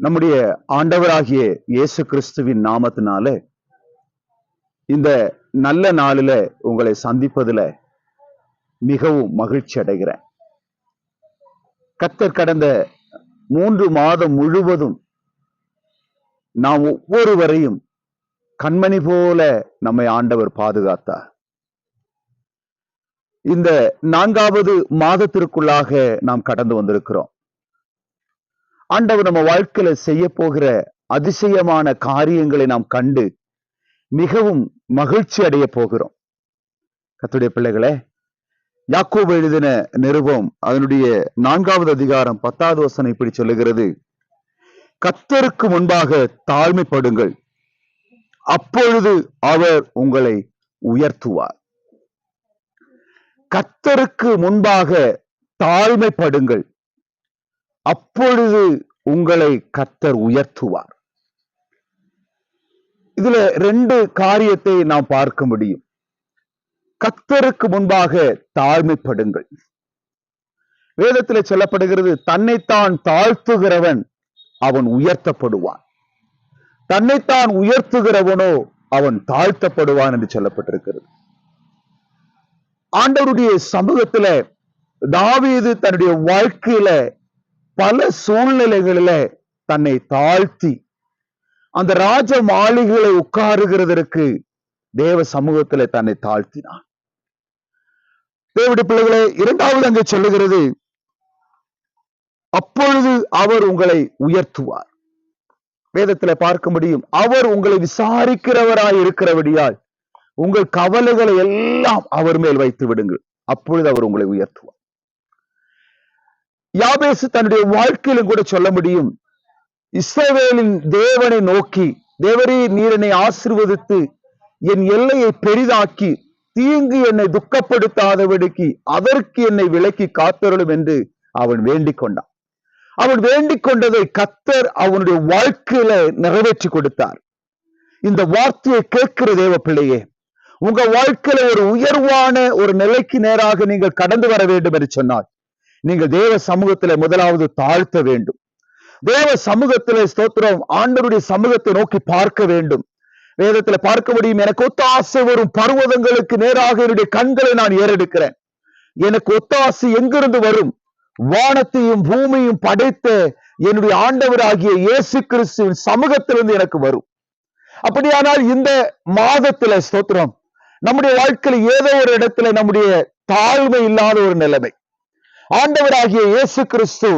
நம்முடைய ஆண்டவராகிய இயேசு கிறிஸ்துவின் நாமத்தினால இந்த நல்ல நாளில உங்களை சந்திப்பதுல மிகவும் மகிழ்ச்சி அடைகிறேன். கர்த்தர் கடந்த 3 மாதம் முழுவதும் நாம் ஒவ்வொருவரையும் கண்மணி போல நம்மை ஆண்டவர் பாதுகாத்தார். இந்த 4வது மாதத்திற்குள்ளாக நாம் கடந்து வந்திருக்கிறோம். ஆண்டவர் நம்ம வாழ்க்கையில செய்ய போகிற அதிசயமான காரியங்களை நாம் கண்டு மிகவும் மகிழ்ச்சி அடைய போகிறோம். கர்த்தருடைய பிள்ளைகளே, யாக்கோபு எழுதின நிருபம் அதனுடைய 4வது அதிகாரம் 10வது வசனம் இப்படி சொல்லுகிறது: கர்த்தருக்கு முன்பாக தாழ்மைப்படுங்கள், அப்பொழுது அவர் உங்களை உயர்த்துவார். கர்த்தருக்கு முன்பாக தாழ்மைப்படுங்கள், அப்பொழுது உங்களை கர்த்தர் உயர்த்துவார். இதுல 2 காரியத்தை நாம் பார்க்க முடியும். கர்த்தருக்கு முன்பாக தாழ்மைப்படுங்கள். வேதத்தில் சொல்லப்படுகிறது, தன்னைத்தான் தாழ்த்துகிறவன் அவன் உயர்த்தப்படுவான், தன்னைத்தான் உயர்த்துகிறவனோ அவன் தாழ்த்தப்படுவான் என்று சொல்லப்பட்டிருக்கிறது. ஆண்டவருடைய சமூகத்துல தாவீது தன்னுடைய வாழ்க்கையில பல சூழ்நிலைகளில தன்னை தாழ்த்தி அந்த ராஜ மாளிகைகளை உட்காருகிறதற்கு தேவ சமூகத்திலே தன்னை தாழ்த்தினான். தேவனுடைய பிள்ளைகளே, 2வது அங்கே சொல்லுகிறது, அப்பொழுது அவர் உங்களை உயர்த்துவார். வேதத்துல பார்க்க முடியும், அவர் உங்களை விசாரிக்கிறவராய் இருக்கிறபடியால் உங்கள் கவலைகளை எல்லாம் அவர் மேல் வைத்து விடுங்கள், அப்பொழுது அவர் உங்களை உயர்த்துவார். யாபேசு தன்னுடைய வாழ்க்கையிலும் கூட சொல்ல முடியும், இஸ்ரவேலின் தேவனை நோக்கி, தேவரே நீர் என்னை ஆசீர்வதித்து என் எல்லையை பெரிதாக்கி தீங்கு என்னை துக்கப்படுத்தாதபடிக்கு அதற்கு என்னை விலக்கி காத்தருளும் என்று அவன் வேண்டிக் கொண்டான். அவன் வேண்டிக் கொண்டதை கர்த்தர் அவனுடைய வாழ்க்கையில நிறைவேற்றி கொடுத்தார். இந்த வார்த்தையை கேட்கிற தேவ பிள்ளையே, உங்க வாழ்க்கையில ஒரு உயர்வான ஒரு நிலைக்கு நேராக நீங்கள் கடந்து வர வேண்டும் என்று சொன்னால் நீங்கள் தேவ சமூகத்தில முதலாவது தாழ்த்த வேண்டும். தேவ சமூகத்திலே ஸ்தோத்திரம், ஆண்டவருடைய சமூகத்தை நோக்கி பார்க்க வேண்டும். வேதத்துல பார்க்க முடியும், எனக்கு ஒத்தாசை வரும் பர்வதங்களுக்கு நேராக என்னுடைய கண்களை நான் ஏறெடுக்கிறேன். எனக்கு ஒத்தாசை எங்கிருந்து வரும்? வானத்தையும் பூமியும் படைத்த என்னுடைய ஆண்டவராகிய இயேசு கிறிஸ்துவின் சமூகத்திலிருந்து எனக்கு வரும். அப்படியானால் இந்த மாதத்துல ஸ்தோத்திரம், நம்முடைய வாழ்க்கையில ஏதோ ஒரு இடத்துல நம்முடைய தாழ்மை இல்லாத ஒரு நிலைமை, ஆண்டவராகிய இயேசு கிறிஸ்து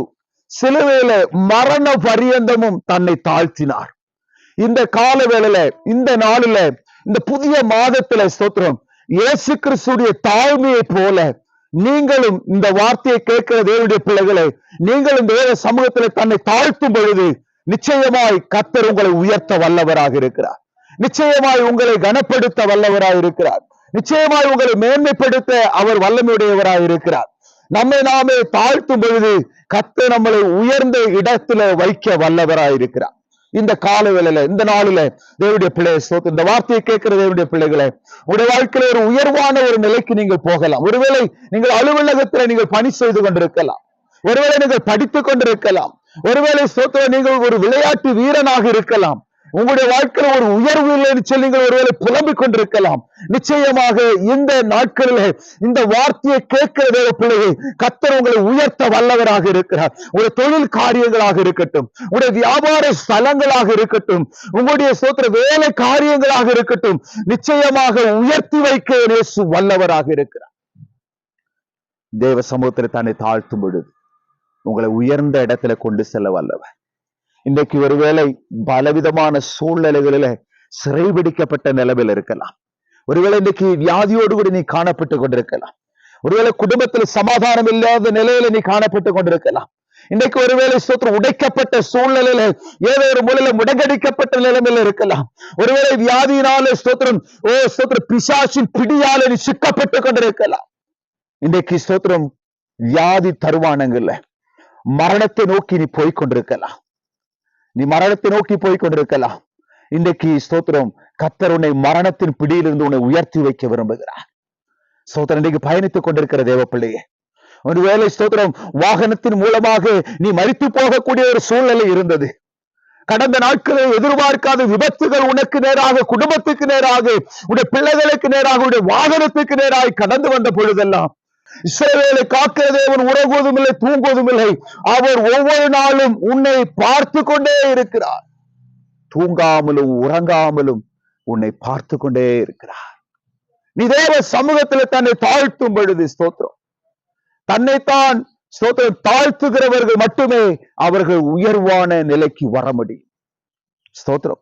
சிலுவையில மரண பரியந்தமும் தன்னை தாழ்த்தினார். இந்த கால வேளையில, இந்த நாளில, இந்த புதிய மாதத்துல ஸ்தோத்திரம், இயேசு கிறிஸ்துடைய தாழ்மையை போல நீங்களும் இந்த வார்த்தையை கேட்கிற தேவனுடைய பிள்ளைகளை, நீங்களும் தேவ சமூகத்துல தன்னை தாழ்த்தும் பொழுது நிச்சயமாய் கர்த்தர் உங்களை உயர்த்த வல்லவராக இருக்கிறார். நிச்சயமாய் உங்களை கனப்படுத்த வல்லவராக இருக்கிறார். நிச்சயமாய் உங்களை மேன்மைப்படுத்த அவர் வல்லமையுடையவராக இருக்கிறார். நம்மை நாமே தாழ்த்தும் பொழுது கர்த்தர் நம்மளை உயர்ந்த இடத்துல வைக்க வல்லவராய் இருக்கிறார். இந்த காலவேளையில, இந்த நாளில தேவனுடைய பிள்ளையை ஸ்தோத்திரம், இந்த வார்த்தையை கேட்கிற தேவனுடைய பிள்ளைகளை, உடைய வாழ்க்கையில ஒரு உயர்வான ஒரு நிலைக்கு நீங்கள் போகலாம். ஒருவேளை நீங்கள் அலுவலகத்துல நீங்கள் பணி செய்து கொண்டிருக்கலாம், ஒருவேளை நீங்கள் படித்துக் கொண்டிருக்கலாம், ஒருவேளை ஸ்தோத்திரம் நீங்கள் ஒரு விளையாட்டு வீரனாக இருக்கலாம். உங்களுடைய வாழ்க்கையில ஒரு உயர்வு இல்லைன்னு சொல்லி நீங்கள் ஒருவேளை புலம்பிக் கொண்டிருக்கலாம். நிச்சயமாக இந்த நாட்களிலே இந்த வார்த்தையை கேட்கிற தேவ பிள்ளையை கர்த்தர் உங்களை உயர்த்த வல்லவராக இருக்கிறார். உங்களுடைய தொழில் காரியங்களாக இருக்கட்டும், உங்களுடைய வியாபார ஸ்தலங்களாக இருக்கட்டும், உங்களுடைய ஸ்தோத்திர வேலை காரியங்களாக இருக்கட்டும், நிச்சயமாக உயர்த்தி வைக்க இயேசு வல்லவராக இருக்கிறார். தேவ சமூகத்தில் தன்னை தாழ்த்தும் பொழுது உங்களை உயர்ந்த இடத்துல கொண்டு செல்ல வல்லவர். இன்றைக்கு ஒருவேளை பலவிதமான சூழ்நிலைகளில சிறைபிடிக்கப்பட்ட நிலைமையில் இருக்கலாம். ஒருவேளை இன்றைக்கு வியாதியோடு கூட நீ காணப்பட்டு கொண்டிருக்கலாம். ஒருவேளை குடும்பத்தில் சமாதானம் இல்லாத நிலையில நீ காணப்பட்டு கொண்டிருக்கலாம். இன்றைக்கு ஒருவேளை ஸ்தோத்திரம் உடைக்கப்பட்ட சூழ்நிலையில ஏதோ ஒரு மூலையில முடங்கடிக்கப்பட்ட நிலைமையில இருக்கலாம். ஒருவேளை வியாதியினால ஸ்தோத்திரம் பிசாசின் பிடியால நீ சிக்கப்பட்டு கொண்டிருக்கலாம். இன்றைக்கு ஸ்தோத்திரம் வியாதி தருவானங்கள்ல மரணத்தை நோக்கி நீ போய்கொண்டிருக்கலாம். நீ மரணத்தை நோக்கி போய்கொண்டிருக்கலாம். இன்றைக்கு ஸ்தோத்திரம் கர்த்தர் உன்னை மரணத்தின் பிடியிலிருந்து உன்னை உயர்த்தி வைக்க விரும்புகிறார். ஸ்தோத்திரம், இன்றைக்கு பயணித்துக் கொண்டிருக்கிற தேவ பிள்ளையே, ஒருவேளை ஸ்தோத்திரம் வாகனத்தின் மூலமாக நீ மரித்து போகக்கூடிய ஒரு சூழ்நிலை இருந்தது. கடந்த நாட்களில் எதிர்பார்க்காத விபத்துகள் உனக்கு நேராக, குடும்பத்துக்கு நேராக, உடைய பிள்ளைகளுக்கு நேராக, உடைய வாகனத்துக்கு நேராக கடந்து வந்த பொழுதெல்லாம் இஸ்ரவேலை காக்கிற தேவன் உறங்குவதும் இல்லை, தூங்குவதும் இல்லை. அவர் ஒவ்வொரு நாளும் உன்னை பார்த்து கொண்டே இருக்கிறார். தூங்காமலும் உறங்காமலும் உன்னை பார்த்து கொண்டே இருக்கிறார். நீ தேவ சமூகத்தில் தன்னை தாழ்த்தும் பொழுது ஸ்தோத்திரம், தன்னைத்தான் ஸ்தோத்திரம் தாழ்த்துகிறவர்கள் மட்டுமே அவர்கள் உயர்வான நிலைக்கு வர முடியும். ஸ்தோத்திரம்.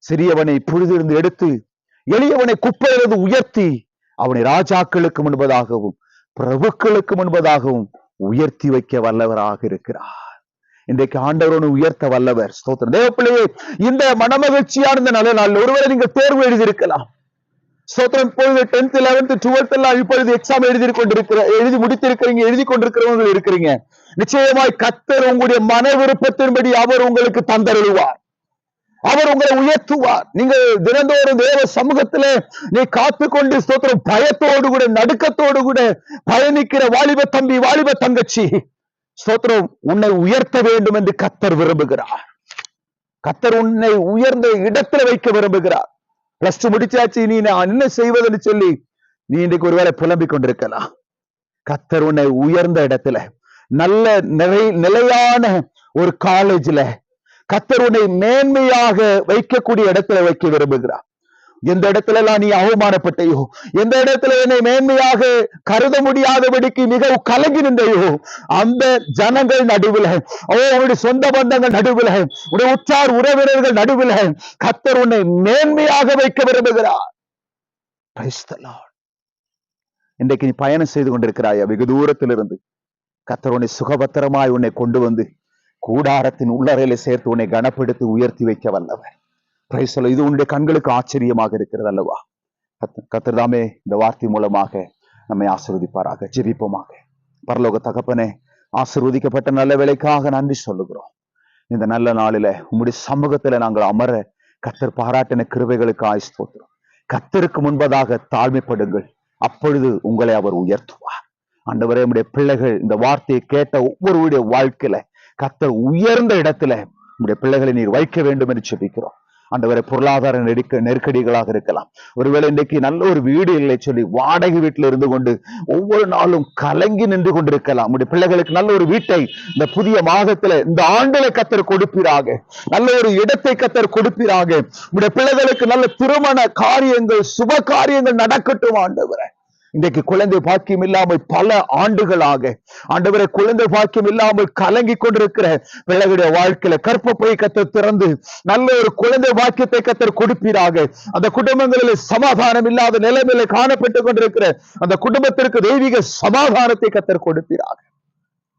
சிறியவனை புழுதிருந்து எடுத்து எளியவனை குப்பையிலிருந்து உயர்த்தி அவனை ராஜாக்களுக்கு முன்பதாகவும் பிரபுக்களுக்கு முன்பதாகவும் உயர்த்தி வைக்க வல்லவராக இருக்கிறார். இன்றைக்கு ஆண்டவரோடு உயர்த்த வல்லவர். ஸ்தோத்திரம். தேவ பிள்ளையே, இந்த மனமகிழ்ச்சியான இந்த நல்ல நாள் ஒருவேளை நீங்க தேர்வு எழுதியிருக்கலாம். ஸ்தோத்திரம். இப்பொழுது 10th 11th 12th எல்லாம் இப்பொழுது எக்ஸாம் எழுதி முடித்திருக்கிறீங்க, எழுதி கொண்டிருக்கிறவங்க இருக்கிறீங்க. நிச்சயமாய் கர்த்தர் உங்களுடைய மன விருப்பத்தின்படி அவர் உங்களுக்கு தந்தருளுவார், அவர் உங்களை உயர்த்துவார். நீங்கள் தினந்தோறும் தேவ சமூகத்திலே நீ காத்துக்கொண்டு ஸ்தோத்திரம் பயத்தோடு கூட நடுக்கத்தோடு கூட பயணிக்கிற வாலிப தம்பி, வாலிப தங்கச்சி, ஸ்தோத்திரம் உன்னை உயர்த்த வேண்டும் என்று கர்த்தர் விரும்புகிறார். கர்த்தர் உன்னை உயர்ந்த இடத்துல வைக்க விரும்புகிறார். +2 முடிச்சாச்சு, நீ நான் என்ன செய்வதுன்னு சொல்லி நீ இன்றைக்கு ஒருவேளை புலம்பிக் கொண்டிருக்கலாம். கர்த்தர் உன்னை உயர்ந்த இடத்துல, நல்ல நிலையான ஒரு காலேஜ்ல கர்த்தர் உன்னை மேன்மையாக வைக்கக்கூடிய இடத்துல வைக்க விரும்புகிறார். எந்த இடத்துல எல்லாம் நீ அவமானப்பட்டையோ, எந்த இடத்துல என்னை மேன்மையாக கருத முடியாதபடிக்கு மிகவும் கலங்கி நின்றையோ, அந்த ஜனங்கள் நடுவில், உன்னுடைய சொந்த பந்தங்கள் நடுவில், உடைய உற்றார் உறவினர்கள் நடுவில் கர்த்தர் உன்னை மேன்மையாக வைக்க விரும்புகிறார். இன்றைக்கு நீ பயணம் செய்து கொண்டிருக்கிறாயா? வெகு தூரத்திலிருந்து கர்த்தர் உன்னை சுகபத்திரமாய் உன்னை கொண்டு வந்து கூடாரத்தின் உள்ளறையில சேர்த்து உன்னை கனப்படுத்தி உயர்த்தி வைக்க வல்லவர். இது உன்னுடைய கண்களுக்கு ஆச்சரியமாக இருக்கிறது அல்லவா? கர்த்தர் தாமே இந்த வார்த்தை மூலமாக நம்மை ஆசீர்வதிப்பாராக. ஜெபிப்போமாக. பரலோக தகப்பனே, ஆசீர்வதிக்கப்பட்ட நல்ல வேலைக்காக நன்றி சொல்லுகிறோம். இந்த நல்ல நாளில உம்முடைய சமூகத்துல நாங்கள் அமர கர்த்தர் பாராட்டின கிருபைகளுக்கு ஸ்தோத்திரம். கர்த்தருக்கு முன்பதாக தாழ்மைப்படுங்கள், அப்பொழுது உங்களை அவர் உயர்த்துவார். ஆண்டவரே, நம்முடைய பிள்ளைகள் இந்த வார்த்தையை கேட்ட ஒவ்வொருவருடைய வாழ்க்கையில கர்த்தர் உயர்ந்த இடத்துல நம்முடைய பிள்ளைகளை நீர் வைக்க வேண்டும் என்று ஜெபிக்கிறோம். ஆண்டவரே, பொருளாதார நெருக்கடிகளாக இருக்கலாம். ஒருவேளை இன்றைக்கு நல்ல ஒரு வீடு இல்லை சொல்லி வாடகை வீட்டில் இருந்து கொண்டு ஒவ்வொரு நாளும் கலங்கி நின்று கொண்டிருக்கலாம். நம்முடைய பிள்ளைகளுக்கு நல்ல ஒரு வீட்டை இந்த புதிய மாதத்துல, இந்த ஆண்டுல கர்த்தர் கொடுப்பீராக. நல்ல ஒரு இடத்தை கர்த்தர் கொடுப்பீராக. நம்முடைய பிள்ளைகளுக்கு நல்ல திருமண காரியங்கள், சுப காரியங்கள் நடக்கட்டும். ஆண்டவரே, இன்றைக்கு குழந்தை பாக்கியம் இல்லாமல் பல ஆண்டுகளாக ஆண்டவரை குழந்தை பாக்கியம் இல்லாமல் கலங்கி கொண்டிருக்கிற பிள்ளைகளுடைய வாழ்க்கையில கற்பப்பை கர்த்தர் திறந்து நல்ல ஒரு குழந்தை பாக்கியத்தை கர்த்தர் கொடுப்பீராக. அந்த குடும்பங்களில் சமாதானம் இல்லாத நிலைமையில காணப்பட்டுக் கொண்டிருக்கிற அந்த குடும்பத்திற்கு தெய்வீக சமாதானத்தை கர்த்தர் கொடுப்பீராக.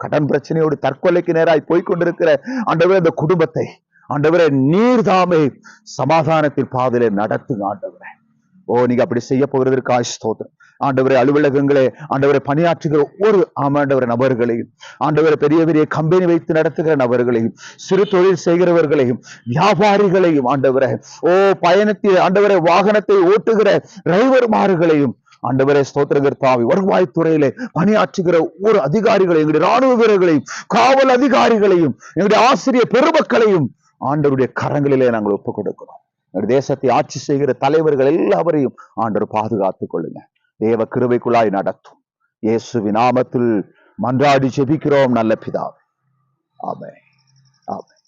கடன் பிரச்சனையோடு தற்கொலைக்கு நேராய் போய்கொண்டிருக்கிற ஆண்டவரே, அந்த குடும்பத்தை ஆண்டவரே நீர் தாமே சமாதானத்தின் பாதையிலே நடத்துங்க. ஆண்டவரே, நீங்க அப்படி செய்ய போகிறதற்காக ஸ்தோத்திரம். ஆண்டவரை, அலுவலகங்களே ஆண்டவரை பணியாற்றுகிற ஒரு ஆண்டவரை நபர்களையும், ஆண்டவரை பெரிய பெரிய கம்பெனி வைத்து நடத்துகிற நபர்களையும், சிறு தொழில் செய்கிறவர்களையும், வியாபாரிகளையும், ஆண்டவரை பயணத்தில் ஆண்டவரை வாகனத்தை ஓட்டுகிற டிரைவர்மார்களையும், ஆண்டவரே ஸ்தோத்திரகர்த்தாவி, வருவாய்த்துறையிலே பணியாற்றுகிற ஒரு அதிகாரிகளையும், எங்களுடைய ராணுவ வீரர்களையும், காவல் அதிகாரிகளையும், எங்களுடைய ஆசிரியர் பெருமக்களையும் ஆண்டவருடைய கரங்களிலே நாங்கள் ஒப்புக் கொடுக்கிறோம். எங்களுடைய தேசத்தை ஆட்சி செய்கிற தலைவர்கள் எல்லாவரையும் ஆண்டவர் பாதுகாத்துக் கொள்ளுங்க. தேவ கிருபைக்குள்ளாய் நடத்தும். இயேசுவின் நாமத்தில் மன்றாடி ஜெபிக்கிறோம் நல்ல பிதாவே. ஆமென். ஆமென்.